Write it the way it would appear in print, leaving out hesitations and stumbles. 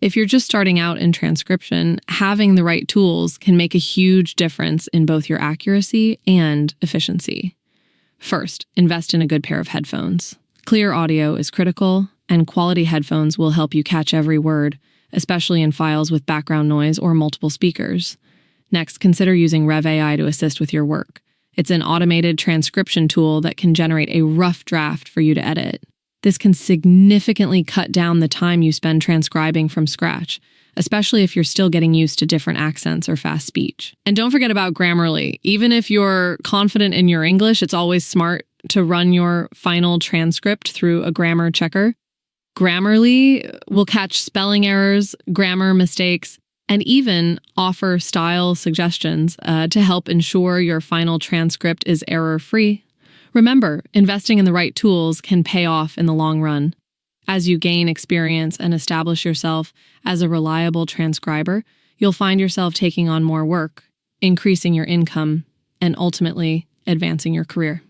If you're just starting out in transcription, having the right tools can make a huge difference in both your accuracy and efficiency. First, invest in a good pair of headphones. Clear audio is critical, and quality headphones will help you catch every word, especially in files with background noise or multiple speakers. Next, consider using RevAI to assist with your work. It's an automated transcription tool that can generate a rough draft for you to edit. This can significantly cut down the time you spend transcribing from scratch, especially if you're still getting used to different accents or fast speech. And don't forget about Grammarly. Even if you're confident in your English, it's always smart to run your final transcript through a grammar checker. Grammarly will catch spelling errors, grammar mistakes, and even offer style suggestions to help ensure your final transcript is error-free. Remember, investing in the right tools can pay off in the long run. As you gain experience and establish yourself as a reliable transcriber, you'll find yourself taking on more work, increasing your income, and ultimately advancing your career.